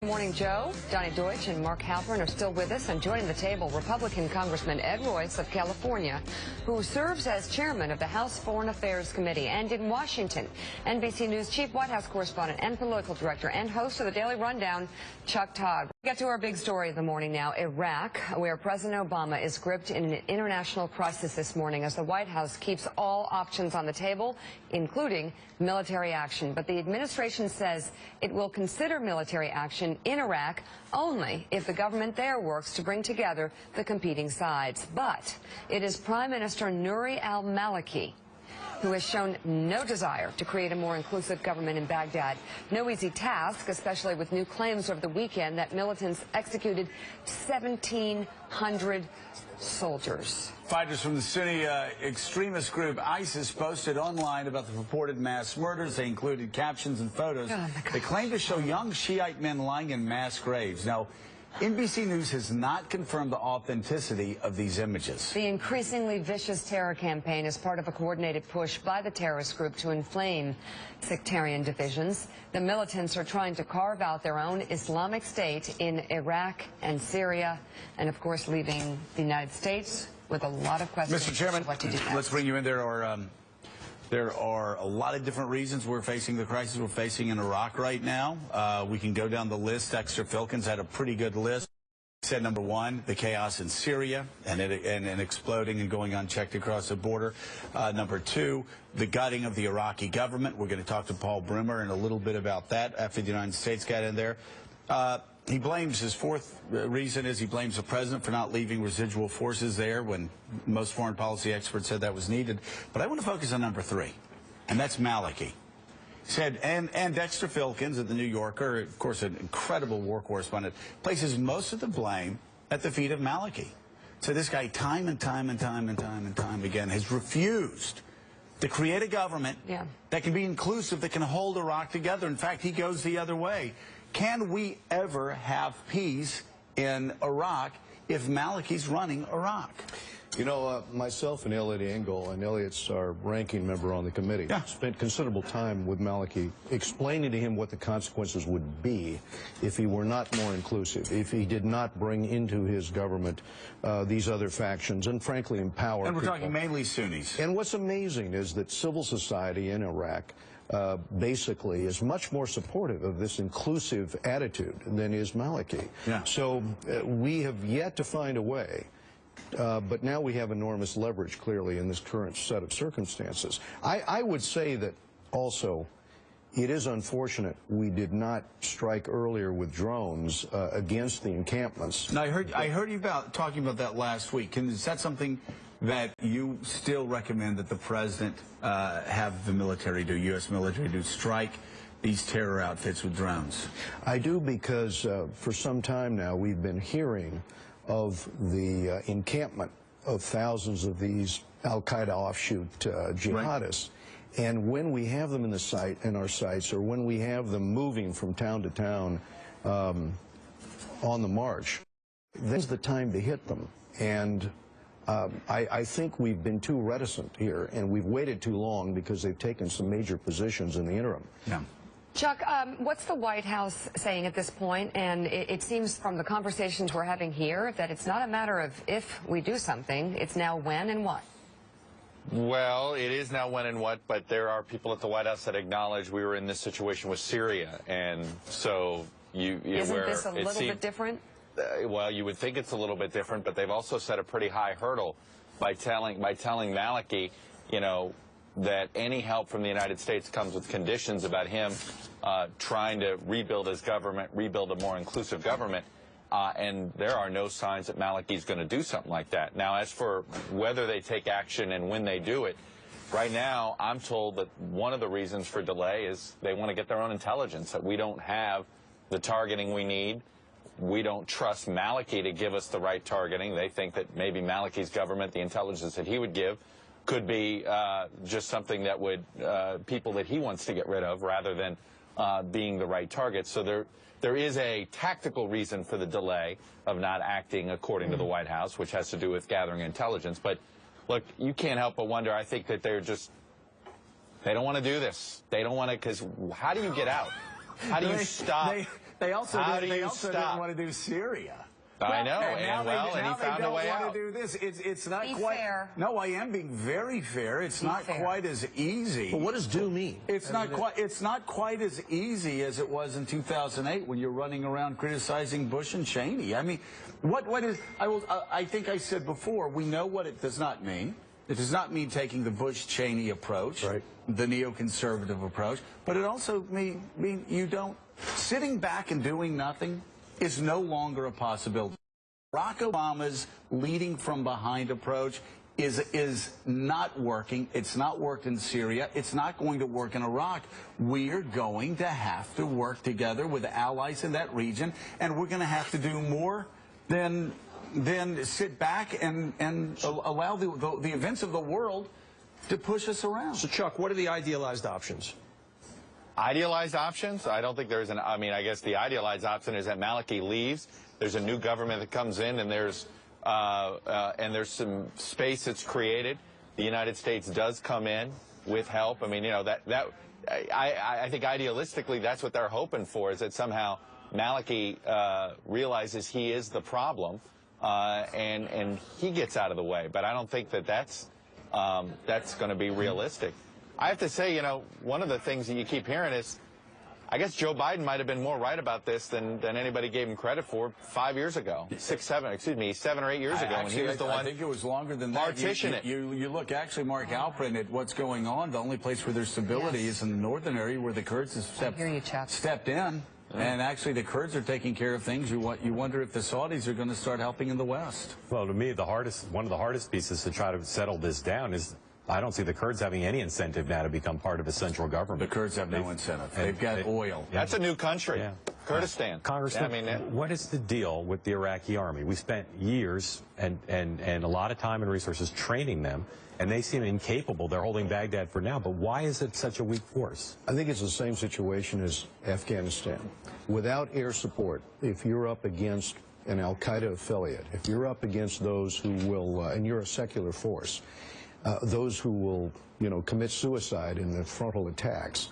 Good morning, Joe. Donnie Deutsch and Mark Halpern are still with us, and joining the table, Republican Congressman Ed Royce of California, who serves as chairman of the House Foreign Affairs Committee. And in Washington, NBC News chief White House correspondent and political director and host of the Daily Rundown, Chuck Todd. We get to our big story of the morning now, Iraq, where President Obama is gripped in an international crisis this morning as the White House keeps all options on the table, including military action. But the administration says it will consider military action in Iraq only if the government there works to bring together the competing sides. But it is Prime Minister Nouri al-Maliki who has shown no desire to create a more inclusive government in Baghdad. No easy task, especially with new claims over the weekend that militants executed 1,700 soldiers. Fighters from the Sunni extremist group ISIS posted online about the purported mass murders. They included captions and photos. They claim to show young Shiite men lying in mass graves. Now, NBC News has not confirmed the authenticity of these images. The increasingly vicious terror campaign is part of a coordinated push by the terrorist group to inflame sectarian divisions. The militants are trying to carve out their own Islamic State in Iraq and Syria, and of course leaving the United States with a lot of questions. Mr. Chairman, what to do next. Let's bring you in. There are a lot of different reasons we're facing the crisis we're facing in Iraq right now. We can go down the list. Dexter Filkins had a pretty good list. He said, number one, the chaos in Syria and exploding and going unchecked across the border. Number two, the gutting of the Iraqi government. We're going to talk to Paul Bremer in a little bit about that after the United States got in there. He blames, his fourth reason is he blames the president for not leaving residual forces there when most foreign policy experts said that was needed. But I want to focus on number three, and that's Maliki. Said, and Dexter Filkins at the New Yorker, of course an incredible war correspondent, places most of the blame at the feet of Maliki. So this guy time and time again has refused to create a government that can be inclusive, that can hold Iraq together. In fact, he goes the other way. Can we ever have peace in Iraq if Maliki's running Iraq? You know, myself and Elliot Engel, and Elliot's our ranking member on the committee, spent considerable time with Maliki explaining to him what the consequences would be if he were not more inclusive, if he did not bring into his government these other factions and, frankly, empower And we're people. talking mainly Sunnis. And what's amazing is that civil society in Iraq basically is much more supportive of this inclusive attitude than is Maliki. So we have yet to find a way. But now we have enormous leverage, clearly, in this current set of circumstances. I would say that also it is unfortunate we did not strike earlier with drones against the encampments. Now, I heard you talking about that last week. Is that something that you still recommend that the president have the military do, U.S. military do, strike these terror outfits with drones? I do, because for some time now we've been hearing of the encampment of thousands of these al-Qaeda offshoot jihadists. And when we have them in our sights, or when we have them moving from town to town on the march, that's the time to hit them. And I think we've been too reticent here, and we've waited too long because they've taken some major positions in the interim. Chuck, what's the White House saying at this point? And it seems from the conversations we're having here that it's not a matter of if we do something, it's now when and what. Well, it is now when and what, but there are people at the White House that acknowledge we were in this situation with Syria, and so isn't this a little bit different? Well, you would think it's a little bit different, but they've also set a pretty high hurdle by telling Maliki, you know, that any help from the United States comes with conditions about him trying to rebuild his government, rebuild a more inclusive government, and there are no signs that Maliki's going to do something like that. Now, as for whether they take action and when they do it, right now I'm told that one of the reasons for delay is they want to get their own intelligence, that we don't have the targeting we need. We don't trust Maliki to give us the right targeting. They think that maybe Maliki's government, the intelligence that he would give, could be just something that would, people that he wants to get rid of rather than being the right target. So there is a tactical reason for the delay of not acting according to the White House, which has to do with gathering intelligence. But look, you can't help but wonder, I think that they don't want to do this. They don't want to, because how do you get out? How do you stop? They also How do they you also stop? didn't want to do Syria. I know, and now he found a way they don't out. want to do this. It's not Be quite fair. No, I am being very fair. It's not fair. quite as easy. But what does do mean? It's not quite as easy as it was in 2008 when you're running around criticizing Bush and Cheney. I mean, what is I think I said before, we know what it does not mean. It does not mean taking the Bush-Cheney approach, right, the neoconservative approach, but it also mean you don't. Sitting back and doing nothing is no longer a possibility. Barack Obama's leading from behind approach is not working. It's not worked in Syria. It's not going to work in Iraq. We're going to have to work together with allies in that region, and we're going to have to do more than sit back and allow the events of the world to push us around. So, Chuck, what are the idealized options? Idealized options? I don't think there's I mean, I guess the idealized option is that Maliki leaves. There's a new government that comes in, and there's some space that's created. The United States does come in with help. I mean, you know, I think idealistically that's what they're hoping for, is that somehow Maliki realizes he is the problem, and he gets out of the way. But I don't think that's going to be realistic. I have to say, you know, one of the things that you keep hearing is, I guess Joe Biden might have been more right about this than anybody gave him credit for 5 years ago, 7 or 8 years ago, when he was the one. I think it was longer than that. Partition it. You look, actually, Mark Halperin, at what's going on. The only place where there's stability is in the northern area, where the Kurds have stepped in. And actually, the Kurds are taking care of things. You wonder if the Saudis are going to start helping in the West. Well, to me, one of the hardest pieces to try to settle this down is, I don't see the Kurds having any incentive now to become part of a central government. The Kurds have no incentive. They've got oil. That's a new country, yeah. Kurdistan. Congressman, I mean, what is the deal with the Iraqi army? We spent years and a lot of time and resources training them, and they seem incapable. They're holding Baghdad for now, but why is it such a weak force? I think it's the same situation as Afghanistan. Without air support, if you're up against an al-Qaeda affiliate, if you're up against those who will, and you're a secular force, those who will, you know, commit suicide in the frontal attacks,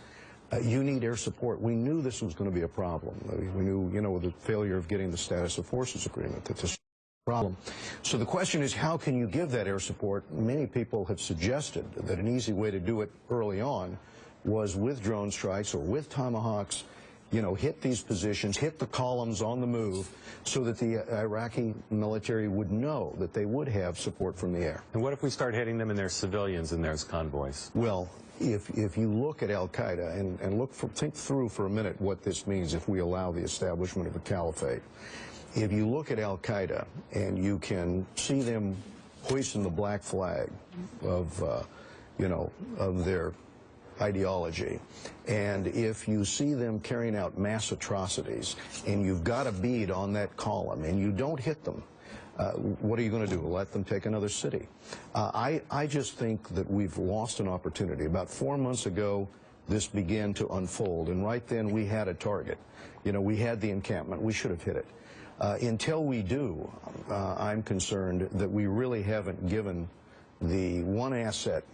you need air support. We knew this was going to be a problem. We knew, you know, with the failure of getting the status of forces agreement, that this was a problem. So the question is, how can you give that air support? Many people have suggested that an easy way to do it early on was with drone strikes or with Tomahawks. You know, hit these positions, hit the columns on the move, so that the Iraqi military would know that they would have support from the air. And what if we start hitting them and their civilians and their convoys? Well, if you look at al-Qaeda and think through for a minute what this means if we allow the establishment of a caliphate. If you look at al-Qaeda and you can see them hoisting the black flag of, you know, of their ideology, and if you see them carrying out mass atrocities and you've got a bead on that column and you don't hit them, what are you going to do? Let them take another city? I just think that we've lost an opportunity. About 4 months ago, this began to unfold, and right then we had a target. You know, we had the encampment. We should have hit it. Until we do, I'm concerned that we really haven't given the one asset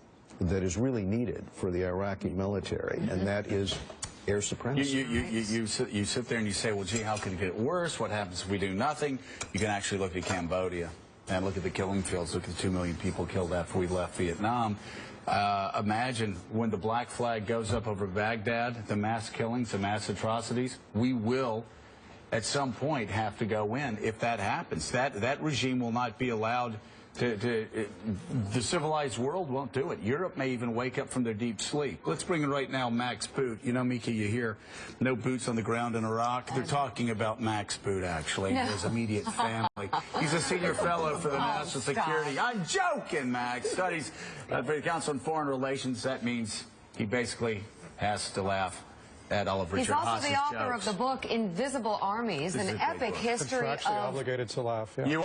that is really needed for the Iraqi military, and that is air supremacy. You sit there and you say, well, gee, how could it get worse? What happens if we do nothing? You can actually look at Cambodia and look at the killing fields. Look at the 2 million people killed after we left Vietnam. Imagine when the black flag goes up over Baghdad, the mass killings, the mass atrocities. We will, at some point, have to go in. If that happens, that regime will not be allowed the civilized world won't do it. Europe may even wake up from their deep sleep. Let's bring in right now Max Boot. You know, Mika, you hear no boots on the ground in Iraq. They're talking about Max Boot, actually, his immediate family. He's a senior fellow for the National Security. I'm joking, Max. Studies for the Council on Foreign Relations. That means he basically has to laugh at all of Richard Haas's He's also the author jokes. of the book Invisible Armies, an epic history of... Obligated to laugh, yeah. You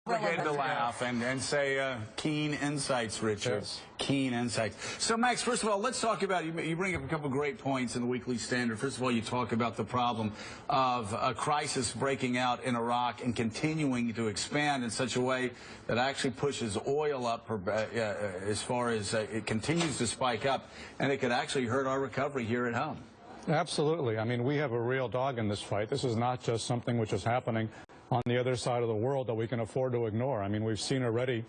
obligated to laugh and say keen insights, Richard. Yes. Keen insights. So, Max, first of all, let's talk about, you bring up a couple great points in the Weekly Standard. First of all, you talk about the problem of a crisis breaking out in Iraq and continuing to expand in such a way that actually pushes oil up as far as it continues to spike up, and it could actually hurt our recovery here at home. Absolutely. I mean, we have a real dog in this fight. This is not just something which is happening on the other side of the world that we can afford to ignore. I mean, we've seen already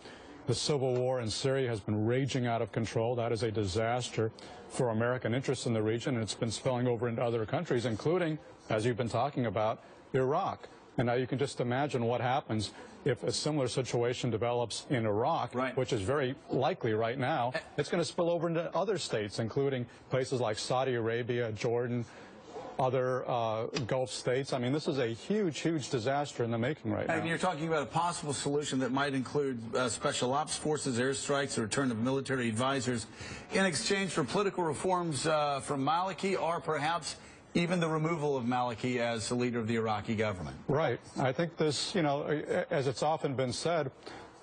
the civil war in Syria has been raging out of control. That is a disaster for American interests in the region, and it's been spilling over into other countries, including, as you've been talking about, Iraq. And now you can just imagine what happens if a similar situation develops in Iraq, right, which is very likely right now. It's going to spill over into other states, including places like Saudi Arabia, Jordan, other Gulf states. I mean, this is a huge, huge disaster in the making right now. And you're talking about a possible solution that might include special ops forces, airstrikes, the return of military advisors in exchange for political reforms from Maliki, or perhaps even the removal of Maliki as the leader of the Iraqi government. Right. I think this, you know, as it's often been said,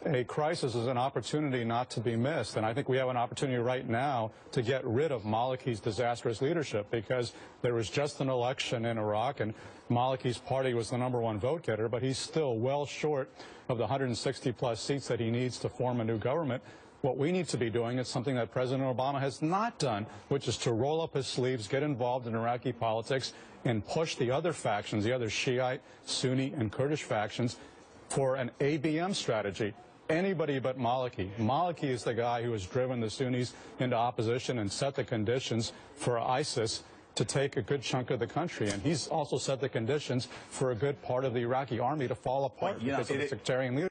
a crisis is an opportunity not to be missed. And I think we have an opportunity right now to get rid of Maliki's disastrous leadership, because there was just an election in Iraq and Maliki's party was the #1 vote getter, but he's still well short of the 160-plus seats that he needs to form a new government. What we need to be doing is something that President Obama has not done, which is to roll up his sleeves, get involved in Iraqi politics, and push the other factions, the other Shiite, Sunni, and Kurdish factions, for an ABM strategy. Anybody but Maliki. Maliki is the guy who has driven the Sunnis into opposition and set the conditions for ISIS to take a good chunk of the country. And he's also set the conditions for a good part of the Iraqi army to fall apart because of the sectarian leadership.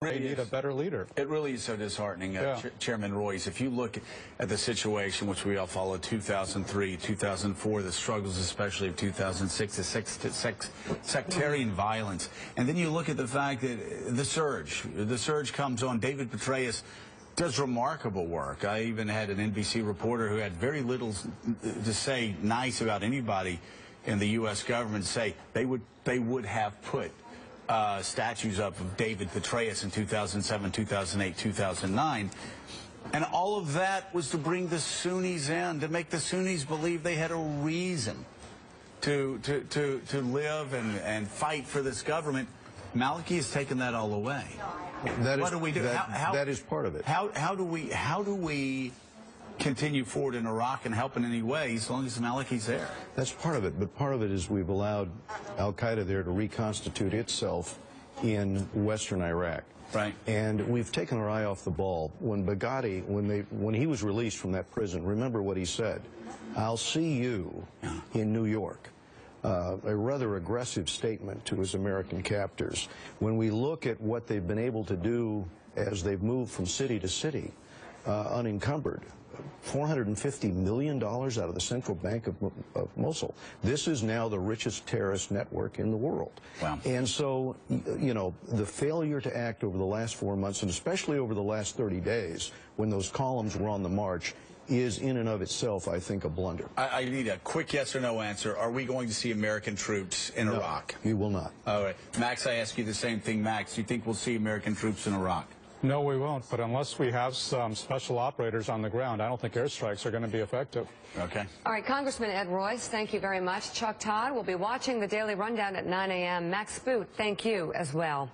They need a better leader. It really is so disheartening, Chairman Royce. If you look at the situation which we all followed, 2003, 2004, the struggles especially of 2006, the sectarian violence, and then you look at the fact that the surge comes on. David Petraeus does remarkable work. I even had an NBC reporter who had very little to say nice about anybody in the U.S. government say they would have put statues up of David Petraeus in 2007, 2008, 2009. And all of that was to bring the Sunnis in, to make the Sunnis believe they had a reason to live and fight for this government. Maliki has taken that all away. What do we do? That is part of it. How do we continue forward in Iraq and help in any way as long as Maliki's there? That's part of it, but part of it is we've allowed al-Qaeda there to reconstitute itself in western Iraq. Right. And we've taken our eye off the ball. When Baghdadi, when he was released from that prison, remember what he said: "I'll see you in New York." A rather aggressive statement to his American captors. When we look at what they've been able to do as they've moved from city to city, unencumbered, $450 million out of the central bank of Mosul. This is now the richest terrorist network in the world. Wow. And so, you know, the failure to act over the last 4 months, and especially over the last 30 days, when those columns were on the march, is in and of itself, I think, a blunder. I need a quick yes or no answer. Are we going to see American troops in Iraq? You will not. All right. Max, I ask you the same thing. Max, do you think we'll see American troops in Iraq? No, we won't. But unless we have some special operators on the ground, I don't think airstrikes are going to be effective. Okay. All right, Congressman Ed Royce, thank you very much. Chuck Todd will be watching the Daily Rundown at 9 a.m. Max Boot, thank you as well.